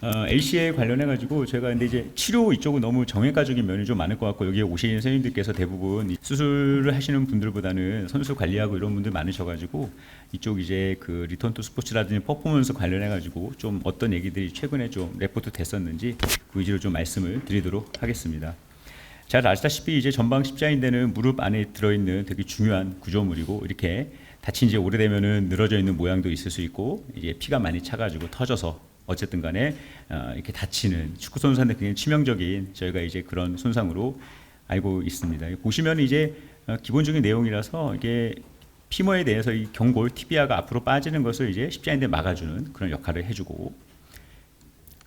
AC에 관련해 가지고 제가 근데 이제 치료 이쪽은 너무 정형외과적인 면이 좀 많을 것 같고, 여기 오시는 선생님들께서 대부분 수술을 하시는 분들보다는 선수 관리하고 이런 분들 많으셔 가지고, 이쪽 이제 그 리턴 투 스포츠라든지 퍼포먼스 관련해 가지고 좀 어떤 얘기들이 최근에 좀 레포트 됐었는지 그 위주로 좀 말씀을 드리도록 하겠습니다. 잘 아시다시피 이제 전방 십자인대는 무릎 안에 들어있는 되게 중요한 구조물이고, 이렇게 다친 지 오래되면은 늘어져 있는 모양도 있을 수 있고, 이제 피가 많이 차가지고 터져서 어쨌든 간에 이렇게 다치는 축구 선수한테 굉장히 치명적인, 저희가 이제 그런 손상으로 알고 있습니다. 보시면 이제 기본적인 내용이라서 이게 피머에 대해서 이 경골 티비아가 앞으로 빠지는 것을 이제 십자인대 막아주는 그런 역할을 해주고,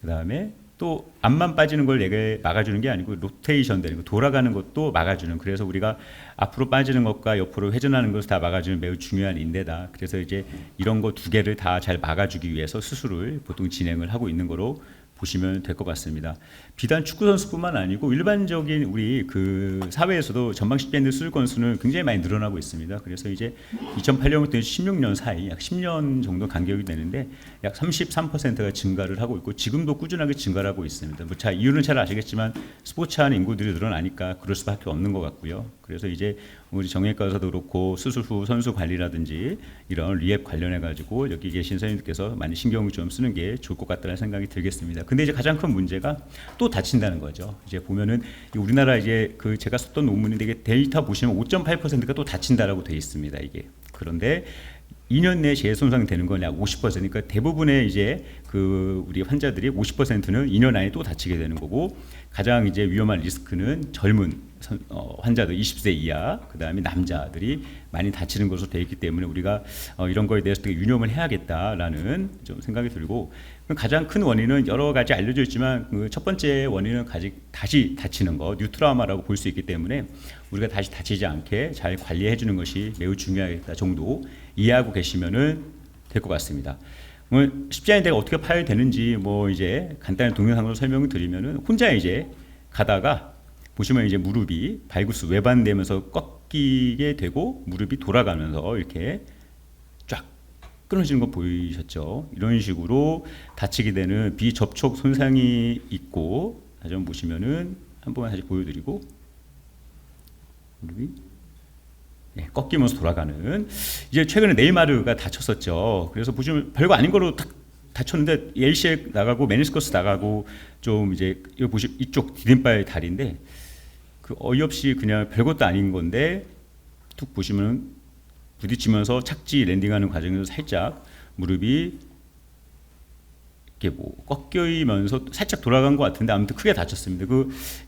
그 다음에 또 앞만 빠지는 걸 내게 막아주는 게 아니고 로테이션 되는 거, 돌아가는 것도 막아주는, 그래서 우리가 앞으로 빠지는 것과 옆으로 회전하는 것을 다 막아주는 매우 중요한 인대다. 그래서 이제 이런 거 두 개를 다 잘 막아주기 위해서 수술을 보통 진행을 하고 있는 거로 보시면 될 것 같습니다. 비단 축구 선수뿐만 아니고 일반적인 우리 그 사회에서도 전방 십자인대 수술 건수는 굉장히 많이 늘어나고 있습니다. 그래서 이제 2008년부터 16년 사이 약 10년 정도 간격이 되는데 약 33%가 증가를 하고 있고, 지금도 꾸준하게 증가를 하고 있습니다. 뭐 자, 이유는 잘 아시겠지만 스포츠하는 인구들이 늘어나니까 그럴 수밖에 없는 것 같고요. 그래서 이제 우리 정형외과에서도 그렇고 수술 후 선수 관리라든지 이런 리앱 관련해 가지고 여기 계신 선생님들께서 많이 신경을 좀 쓰는 게 좋을 것 같다는 생각이 들겠습니다. 근데 이제 가장 큰 문제가 또 다친다는 거죠. 이제 보면은 우리나라 이제 그 제가 썼던 논문인데 이게 데이터 보시면 5.8%가 또 다친다라고 돼 있습니다. 이게 그런데 2년 내에 재손상이 되는 건 약 50%. 그러니까 대부분의 이제 그 우리 환자들이 50%는 2년 안에 또 다치게 되는 거고, 가장 이제 위험한 리스크는 젊은 환자들 20세 이하, 그 다음에 남자들이 많이 다치는 것으로 되어 있기 때문에 우리가 이런 거에 대해서 되게 유념을 해야겠다라는 좀 생각이 들고, 가장 큰 원인은 여러 가지 알려져 있지만 그 첫 번째 원인은 다시 다치는 거, 뉴트라우마라고 볼 수 있기 때문에 우리가 다시 다치지 않게 잘 관리해 주는 것이 매우 중요하겠다 정도 이해하고 계시면은 될 것 같습니다. 십자인대가 어떻게 파열되는지 뭐 이제 간단히 동영상으로 설명을 드리면은, 혼자 이제 가다가 보시면 이제 무릎이 발구스 외반되면서 꺾이게 되고 무릎이 돌아가면서 이렇게 쫙 끊어지는 거 보이셨죠? 이런 식으로 다치게 되는 비접촉 손상이 있고, 다시 한번 보시면은 한 번 다시 보여드리고, 무릎이 꺾이면서 돌아가는, 이제 최근에 네이마르가 다쳤었죠. 그래서 보시면 별거 아닌 거로 딱 다쳤는데 ACL 나가고 메니스커스 나가고, 좀 이제 여기 보시면 이쪽 디딤발 다리인데 그 어이없이 그냥 별것도 아닌 건데 툭 보시면 부딪히면서 착지 랜딩하는 과정에서 살짝 무릎이 이렇게 뭐 꺾이면서 살짝 돌아간 것 같은데 아무튼 크게 다쳤습니다.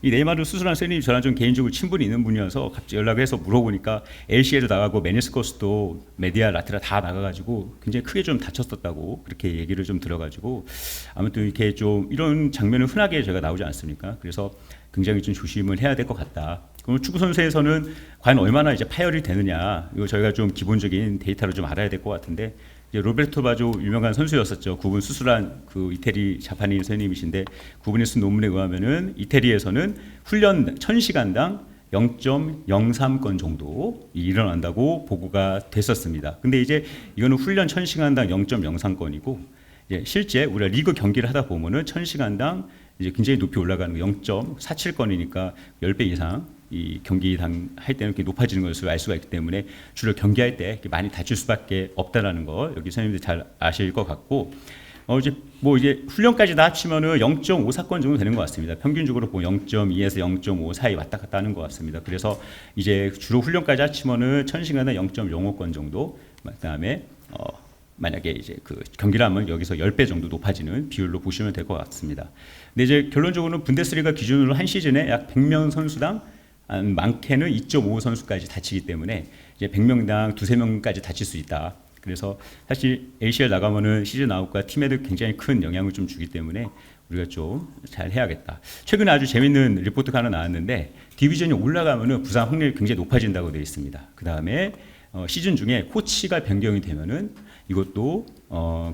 이 네이마르 수술한 선생님이 저랑 좀 개인적으로 친분이 있는 분이어서 갑자기 연락해서 물어보니까 LCL도 나가고 메니스커스도 메디아 라테라 다 나가가지고 굉장히 크게 좀 다쳤었다고 그렇게 얘기를 좀 들어가지고, 아무튼 이렇게 좀 이런 장면은 흔하게 제가 나오지 않습니까? 그래서 굉장히 좀 조심을 해야 될 것 같다. 그럼 축구 선수에서는 과연 얼마나 이제 파열이 되느냐, 이거 저희가 좀 기본적인 데이터를 좀 알아야 될 것 같은데, 로베르토 바조 유명한 선수였었죠. 그분 수술한 그 이태리 자파니 선생님이신데, 그분이 쓴 논문에 의하면은 이태리에서는 훈련 1000시간당 0.03건 정도 일어난다고 보고가 됐었습니다. 근데 이제 이거는 훈련 1000시간당 0.03건이고, 실제 우리가 리그 경기를 하다 보면은 1000시간당 이제 굉장히 높이 올라가는 0.47건이니까 10배 이상 이 경기당 할 때는 이렇게 높아지는 것을 알 수가 있기 때문에 주로 경기할 때 이렇게 많이 다칠 수밖에 없다라는 거 여기 선생님들 잘 아실 것 같고, 이제 훈련까지 다 합치면은 0.54건 정도 되는 것 같습니다. 평균적으로 보면 0.2에서 0.5 사이 왔다 갔다 하는 것 같습니다. 그래서 이제 주로 훈련까지 합치면은 1000시간에 0.05건 정도, 그다음에 만약에 이제 그 경기를 하면 여기서 10배 정도 높아지는 비율로 보시면 될 것 같습니다. 근데 이제 결론적으로는 분데스리가 기준으로 한 시즌에 약 100명 선수당 많게는 2.5 선수까지 다치기 때문에 이제 100명당 2~3명까지 다칠 수 있다. 그래서 사실 ACL 나가면은 시즌 아웃과 팀에도 굉장히 큰 영향을 좀 주기 때문에 우리가 좀 잘 해야겠다. 최근에 아주 재밌는 리포트가 하나 나왔는데, 디비전이 올라가면은 부상 확률이 굉장히 높아진다고 되어 있습니다. 그 다음에 시즌 중에 코치가 변경이 되면은 이것도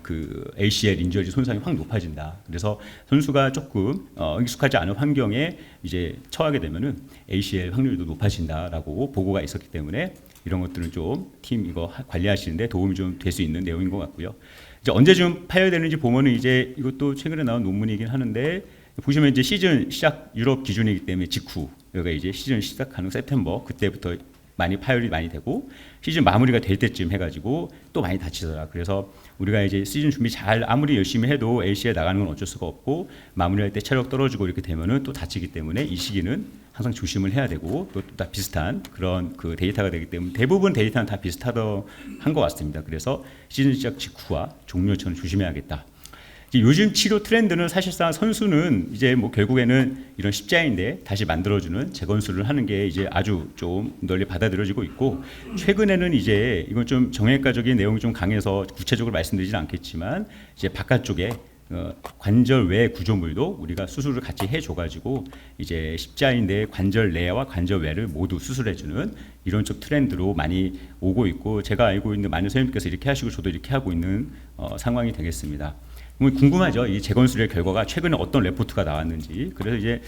그 ACL 인저리 손상이 확 높아진다. 그래서 선수가 조금 익숙하지 않은 환경에 이제 처하게 되면은 ACL 확률도 높아진다라고 보고가 있었기 때문에 이런 것들은 좀 팀 이거 관리하시는데 도움이 좀 될 수 있는 내용인 것 같고요. 이제 언제쯤 파야 되는지 보면은 이제 이것도 최근에 나온 논문이긴 하는데 보시면 이제 시즌 시작 유럽 기준이기 때문에 직후 여기가 이제 시즌 시작하는 september 그때부터 많이 파열이 많이 되고 시즌 마무리가 될 때쯤 해가지고 또 많이 다치더라. 그래서 우리가 이제 시즌 준비 잘 아무리 열심히 해도 LC에 나가는 건 어쩔 수가 없고 마무리할 때 체력 떨어지고 이렇게 되면은 또 다치기 때문에 이 시기는 항상 조심을 해야 되고 또 다 비슷한 그런 그 데이터가 되기 때문에 대부분 데이터는 다 비슷하던 한 것 같습니다. 그래서 시즌 시작 직후와 종료처럼 조심해야겠다. 요즘 치료 트렌드는 사실상 선수는 이제 뭐 결국에는 이런 십자인대 다시 만들어주는 재건수를 하는 게 이제 아주 좀 널리 받아들여지고 있고 최근에는 이제 이건 좀 정형외과적인 내용이 좀 강해서 구체적으로 말씀드리진 않겠지만 이제 바깥쪽에 관절 외 구조물도 우리가 수술을 같이 해줘가지고 이제 십자인대 관절 내와 관절 외를 모두 수술해주는 이런 쪽 트렌드로 많이 오고 있고 제가 알고 있는 많은 선생님께서 이렇게 하시고 저도 이렇게 하고 있는 상황이 되겠습니다. 궁금하죠. 이 재건술의 결과가 최근에 어떤 레포트가 나왔는지. 그래서 이제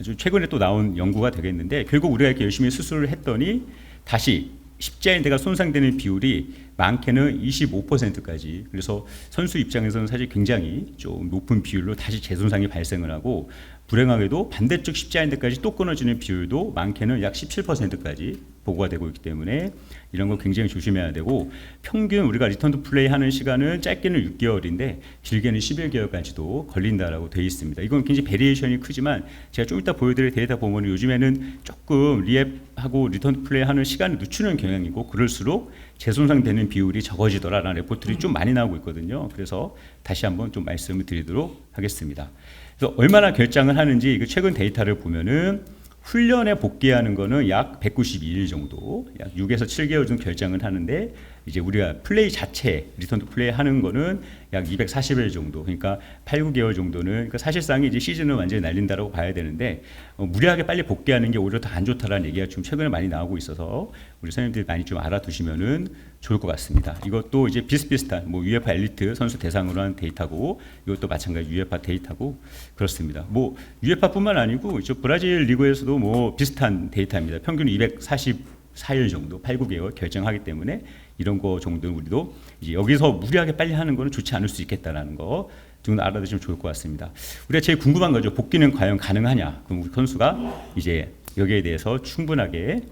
아주 최근에 또 나온 연구가 되겠는데 결국 우리가 이렇게 열심히 수술을 했더니 다시 십자인대가 손상되는 비율이 많게는 25%까지. 그래서 선수 입장에서는 사실 굉장히 좀 높은 비율로 다시 재손상이 발생을 하고 불행하게도 반대쪽 십자인대까지 또 끊어지는 비율도 많게는 약 17%까지 보고가 되고 있기 때문에 이런 거 굉장히 조심해야 되고 평균 우리가 리턴 투 플레이 하는 시간은 짧게는 6개월인데 길게는 11개월까지도 걸린다라고 되어 있습니다. 이건 굉장히 베리에이션이 크지만 제가 좀 이따 보여드릴 데이터 보면 요즘에는 조금 리앱하고 리턴 투 플레이 하는 시간을 늦추는 경향이고 그럴수록 재손상되는 비율이 적어지더라라는 레포트들이 좀 많이 나오고 있거든요. 그래서 다시 한번 좀 말씀을 드리도록 하겠습니다. 그래서 얼마나 결장을 하는지 최근 데이터를 보면은 훈련에 복귀하는 거는 약 192일 정도, 약 6에서 7개월 정도 결장을 하는데 이제 우리가 플레이 자체 리턴 투 플레이 하는 거는 약 240일 정도, 그러니까 8, 9개월 정도는 그러니까 사실상 이제 시즌을 완전히 날린다라고 봐야 되는데 무리하게 빨리 복귀하는 게 오히려 더 안 좋다라는 얘기가 좀 최근에 많이 나오고 있어서 우리 선생님들이 많이 좀 알아두시면은 좋을 것 같습니다. 이것도 이제 비슷비슷한 뭐 UEFA 엘리트 선수 대상으로 한 데이터고 이것도 마찬가지 UEFA 데이터고 그렇습니다. 뭐 UEFA뿐만 아니고 저 브라질 리그에서도 뭐 비슷한 데이터입니다. 평균 244일 정도, 8, 9개월 결정하기 때문에 이런 거 정도는 우리도 이제 여기서 무리하게 빨리 하는 거는 좋지 않을 수 있겠다라는 거 정도 알아두시면 좋을 것 같습니다. 우리가 제일 궁금한 거죠. 복귀는 과연 가능하냐? 그럼 우리 선수가 이제 여기에 대해서 충분하게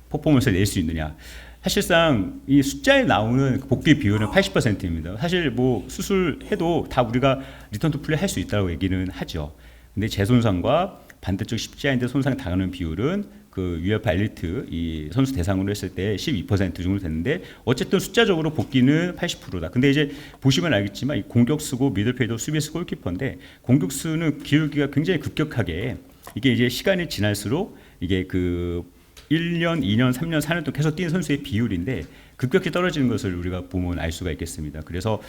퍼포먼스를 낼 수 있느냐? 사실상 이 숫자에 나오는 복귀 비율은 80%입니다. 사실 뭐 수술해도 다 우리가 리턴 투 플레이 할 수 있다고 얘기는 하죠. 근데 재손상과 반대쪽 십자인대 손상 당하는 비율은 그 UEFA 엘리트 이 선수 대상으로 했을 때 12% 정도 됐는데 어쨌든 숫자적으로 복귀는 80%다. 근데 이제 보시면 알겠지만 이 공격수고 미들필더, 수비수, 골키퍼인데 공격수는 기울기가 굉장히 급격하게 이게 이제 시간이 지날수록 이게 그 1년, 2년, 3년, 4년 동안 계속 뛴 선수의 비율인데 급격히 떨어지는 것을 우리가 보면 알 수가 있겠습니다. 그래서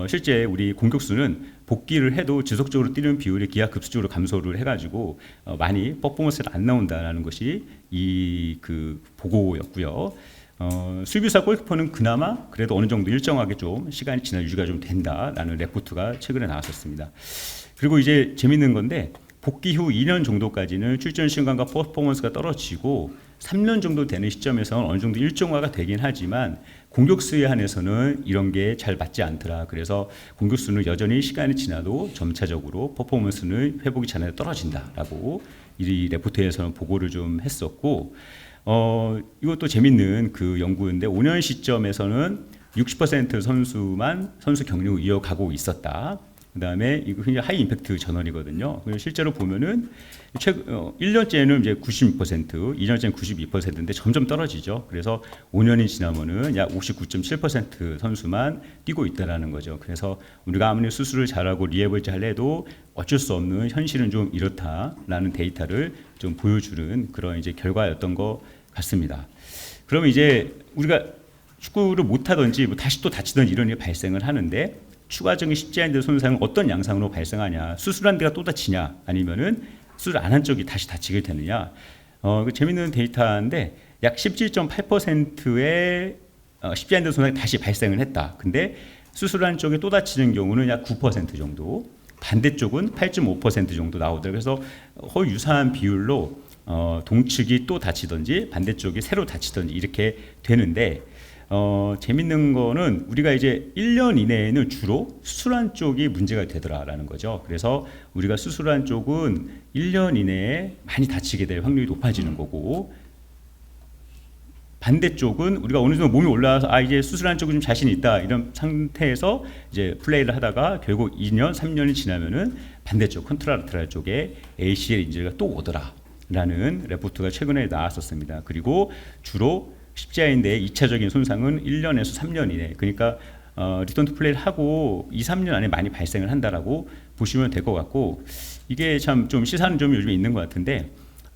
실제 우리 공격수는 복귀를 해도 지속적으로 뛰는 비율이 기하급수적으로 감소를 해가지고 많이 퍼포먼스가 안 나온다라는 것이 이 그 보고였고요. 수비수와 골키퍼는 그나마 그래도 어느 정도 일정하게 좀 시간이 지나 유지가 좀 된다라는 레포트가 최근에 나왔었습니다. 그리고 이제 재밌는 건데 복귀 후 2년 정도까지는 출전 시간과 퍼포먼스가 떨어지고 3년 정도 되는 시점에서는 어느 정도 일정화가 되긴 하지만 공격수에 한해서는 이런 게 잘 맞지 않더라. 그래서 공격수는 여전히 시간이 지나도 점차적으로 퍼포먼스는 회복이 잘 안 떨어진다라고 이 레포트에서는 보고를 좀 했었고 이것도 재밌는 그 연구인데 5년 시점에서는 60% 선수만 선수 경력을 이어가고 있었다. 그 다음에 이거 굉장히 하이 임팩트 전원이거든요. 실제로 보면은 1년째는 이제 96%, 2년째는 92%인데 점점 떨어지죠. 그래서 5년이 지나면은 약 59.7% 선수만 뛰고 있다라는 거죠. 그래서 우리가 아무리 수술을 잘하고 리앱을 잘해도 어쩔 수 없는 현실은 좀 이렇다라는 데이터를 좀 보여주는 그런 이제 결과였던 것 같습니다. 그러면 이제 우리가 축구를 못하든지 뭐 다시 또 다치든지 이런 일이 발생을 하는데 추가적인 십자인대 손상은 어떤 양상으로 발생하냐? 수술한 데가 또 다치냐? 아니면은 수술 안 한 쪽이 다시 다치게 되느냐? 재밌는 데이터인데 약 17.8%의 십자인대 손상이 다시 발생을 했다. 근데 수술한 쪽이 또 다치는 경우는 약 9% 정도, 반대쪽은 8.5% 정도 나오더라고요. 그래서 거의 유사한 비율로 동측이 또 다치든지 반대쪽이 새로 다치든지 이렇게 되는데 재밌는 거는 우리가 이제 1년 이내에는 주로 수술한 쪽이 문제가 되더라라는 거죠. 그래서 우리가 수술한 쪽은 1년 이내에 많이 다치게 될 확률이 높아지는 거고, 반대쪽은 우리가 어느 정도 몸이 올라와서 이제 수술한 쪽이 좀 자신 있다 이런 상태에서 이제 플레이를 하다가 결국 2년, 3년이 지나면은 반대쪽 컨트라라테랄 쪽에 ACL 인절이가 또 오더라라는 레포트가 최근에 나왔었습니다. 그리고 주로 십자인대의 2차적인 손상은 1년에서 3년 이내, 그러니까 리턴 투 플레이를 하고 2, 3년 안에 많이 발생을 한다라고 보시면 될 것 같고, 이게 참 좀 시사하는 점이 요즘에 있는 것 같은데,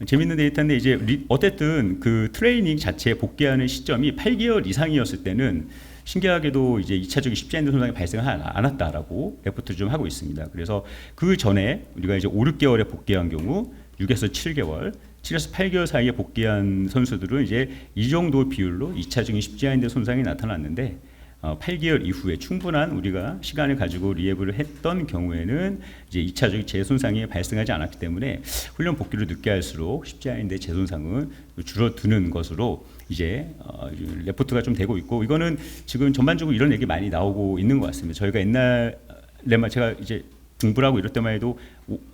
재밌는 데이터인데 이제 어쨌든 그 트레이닝 자체에 복귀하는 시점이 8개월 이상이었을 때는 신기하게도 이제 2차적인 십자인대 손상이 발생을 안 왔다라고 레포트를 좀 하고 있습니다. 그래서 그 전에 우리가 이제 5, 6개월에 복귀한 경우 6에서 7개월, 7에서 8개월 사이에 복귀한 선수들은 이제 이 정도 비율로 2차적인 십자인대 손상이 나타났는데 8개월 이후에 충분한 우리가 시간을 가지고 리해브를 했던 경우에는 이제 2차적인 재손상이 발생하지 않았기 때문에 훈련 복귀를 늦게 할수록 십자인대 재손상은 줄어드는 것으로 이제 레포트가 좀 되고 있고, 이거는 지금 전반적으로 이런 얘기 많이 나오고 있는 것 같습니다. 저희가 옛날에만 제가 이제 공부를 하고 이럴 때만 해도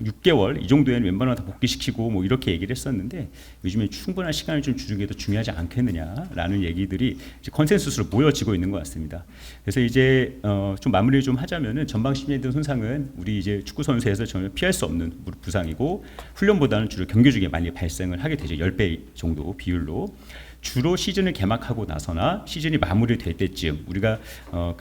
6개월 이 정도에는 웬만하면 다 복귀시키고 뭐 이렇게 얘기를 했었는데, 요즘에 충분한 시간을 좀 주는 게 더 중요하지 않겠느냐라는 얘기들이 이제 컨센서스로 모여지고 있는 것 같습니다. 그래서 이제 좀 마무리를 좀 하자면은 전방 십자인대 손상은 우리 이제 축구 선수에서 전혀 피할 수 없는 무릎 부상이고, 훈련보다는 주로 경기 중에 많이 발생을 하게 되죠. 10배 정도 비율로. 주로 시즌을 개막하고 나서나 시즌이 마무리될 때쯤 우리가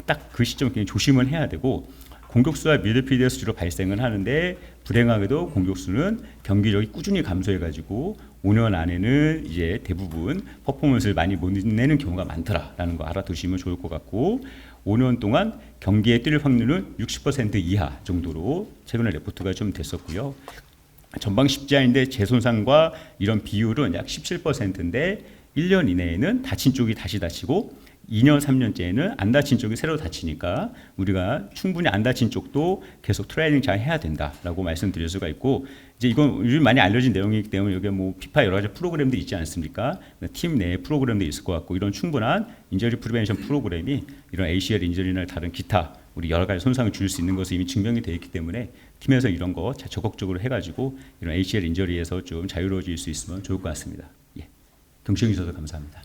딱 그 시점 굉장히 조심을 해야 되고, 공격수와 미드필더에서 주로 발생을 하는데, 불행하게도 공격수는 경기력이 꾸준히 감소해가지고 5년 안에는 이제 대부분 퍼포먼스를 많이 못 내는 경우가 많더라라는 거 알아두시면 좋을 것 같고, 5년 동안 경기에 뛸 확률은 60% 이하 정도로 최근에 레포트가 좀 됐었고요. 전방 십자인대 재손상과 이런 비율은 약 17%인데 1년 이내에는 다친 쪽이 다시 다치고 2년, 3년째에는 안 다친 쪽이 새로 다치니까 우리가 충분히 안 다친 쪽도 계속 트레이닝 잘 해야 된다라고 말씀드릴 수가 있고, 이제 이건 요즘 많이 알려진 내용이기 때문에 여기 뭐 피파 여러 가지 프로그램도 있지 않습니까? 팀 내 프로그램도 있을 것 같고, 이런 충분한 인저리 프리벤션 프로그램이 이런 ACL 인저리나 다른 기타 우리 여러 가지 손상을 줄 수 있는 것이 이미 증명이 되어 있기 때문에 팀에서 이런 거 적극적으로 해가지고 이런 ACL 인저리에서 좀 자유로워질 수 있으면 좋을 것 같습니다. 예. 경청해 주셔서 감사합니다.